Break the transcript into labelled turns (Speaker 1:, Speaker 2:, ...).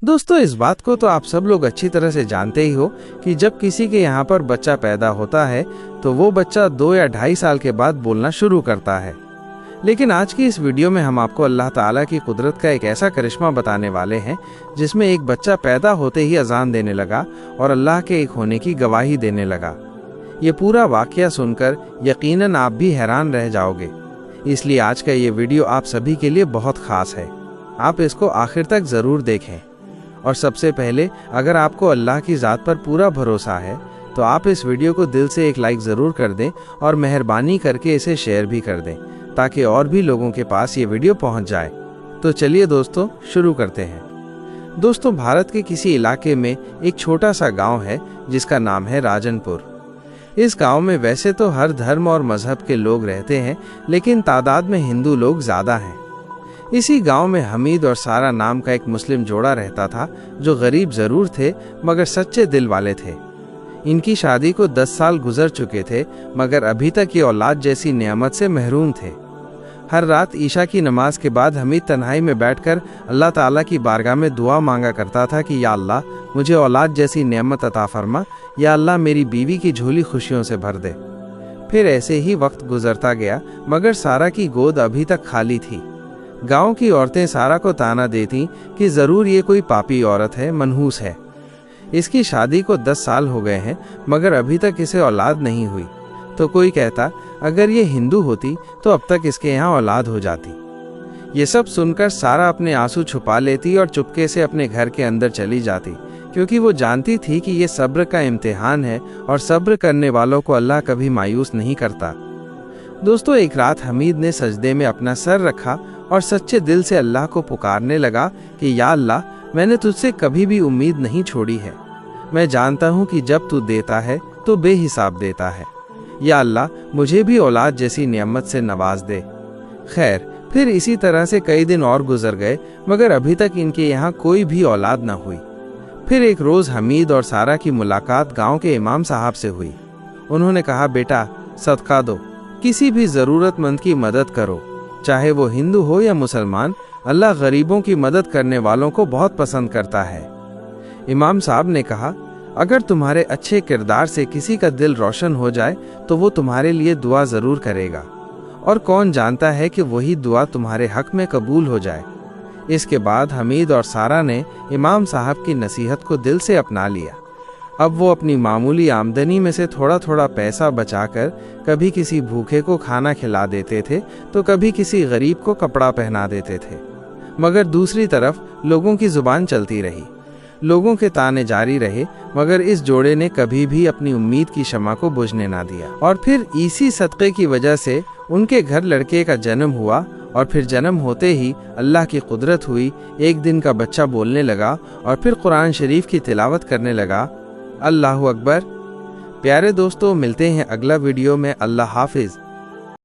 Speaker 1: दोस्तों, इस बात को तो आप सब लोग अच्छी तरह से जानते ही हो कि जब किसी के यहाँ पर बच्चा पैदा होता है तो वो बच्चा 2 या 2.5 साल के बाद बोलना शुरू करता है। लेकिन आज की इस वीडियो में हम आपको अल्लाह ताला की कुदरत का एक ऐसा करिश्मा बताने वाले हैं जिसमें एक बच्चा पैदा होते ही अजान देने लगा और अल्लाह के एक होने की गवाही देने लगा। ये पूरा वाकया सुनकर यकीनन आप भी हैरान रह जाओगे, इसलिए आज का ये वीडियो आप सभी के लिए बहुत खास है। आप इसको आखिर तक ज़रूर देखें। और सबसे पहले, अगर आपको अल्लाह की ज़ात पर पूरा भरोसा है तो आप इस वीडियो को दिल से एक लाइक ज़रूर कर दें और मेहरबानी करके इसे शेयर भी कर दें ताकि और भी लोगों के पास ये वीडियो पहुंच जाए। तो चलिए दोस्तों, शुरू करते हैं। दोस्तों, भारत के किसी इलाके में एक छोटा सा गांव है जिसका नाम है राजनपुर। इस गांव में वैसे तो हर धर्म और मजहब के लोग रहते हैं, लेकिन तादाद में हिंदू लोग ज़्यादा हैं। इसी गांव में हमीद और सारा नाम का एक मुस्लिम जोड़ा रहता था जो गरीब ज़रूर थे मगर सच्चे दिल वाले थे। इनकी शादी को 10 साल गुजर चुके थे मगर अभी तक ये औलाद जैसी नेमत से महरूम थे। हर रात ईशा की नमाज के बाद हमीद तन्हाई में बैठकर अल्लाह ताला की बारगाह में दुआ मांगा करता था कि या अल्लाह, मुझे औलाद जैसी नेमत अता फरमा, या अल्लाह मेरी बीवी की झोली खुशियों से भर दे। फिर ऐसे ही वक्त गुजरता गया मगर सारा की गोद अभी तक खाली थी। गांव की औरतें सारा को ताना देती कि ज़रूर ये कोई पापी औरत है, मनहूस है। इसकी शादी को 10 साल हो गए हैं मगर अभी तक इसे औलाद नहीं हुई। तो कोई कहता अगर ये हिंदू होती तो अब तक इसके यहाँ औलाद हो जाती। ये सब सुनकर सारा अपने आंसू छुपा लेती और चुपके से अपने घर के अंदर चली जाती, क्योंकि वो जानती थी कि ये सब्र का इम्तिहान है और सब्र करने वालों को अल्लाह कभी मायूस नहीं करता। दोस्तों, एक रात हमीद ने सजदे में अपना सर रखा और सच्चे दिल से अल्लाह को पुकारने लगा कि या अल्लाह, मैंने तुझसे कभी भी उम्मीद नहीं छोड़ी है। मैं जानता हूँ कि जब तू देता है तो बेहिसाब देता है। या अल्लाह, मुझे भी औलाद जैसी नेमत से नवाज दे। खैर, फिर इसी तरह से कई दिन और गुजर गए मगर अभी तक इनके यहाँ कोई भी औलाद न हुई। फिर एक रोज़ हमीद और सारा की मुलाकात गाँव के इमाम साहब से हुई। उन्होंने कहा, बेटा, सदका दो, किसी भी ज़रूरतमंद की मदद करो, चाहे वो हिंदू हो या मुसलमान। अल्लाह गरीबों की मदद करने वालों को बहुत पसंद करता है। इमाम साहब ने कहा, अगर तुम्हारे अच्छे किरदार से किसी का दिल रोशन हो जाए तो वो तुम्हारे लिए दुआ ज़रूर करेगा, और कौन जानता है कि वही दुआ तुम्हारे हक में कबूल हो जाए। इसके बाद हमीद और सारा ने इमाम साहब की नसीहत को दिल से अपना लिया। अब वो अपनी मामूली आमदनी में से थोड़ा थोड़ा पैसा बचाकर कभी किसी भूखे को खाना खिला देते थे तो कभी किसी गरीब को कपड़ा पहना देते थे। मगर दूसरी तरफ लोगों की जुबान चलती रही, लोगों के ताने जारी रहे, मगर इस जोड़े ने कभी भी अपनी उम्मीद की शमा को बुझने ना दिया। और फिर इसी सदक़े की वजह से उनके घर लड़के का जन्म हुआ और फिर जन्म होते ही अल्लाह की कुदरत हुई। एक दिन का बच्चा बोलने लगा और फिर कुरान शरीफ की तिलावत करने लगा। अल्लाहु अकबर। प्यारे दोस्तों, मिलते हैं अगला वीडियो में। अल्लाह हाफिज़।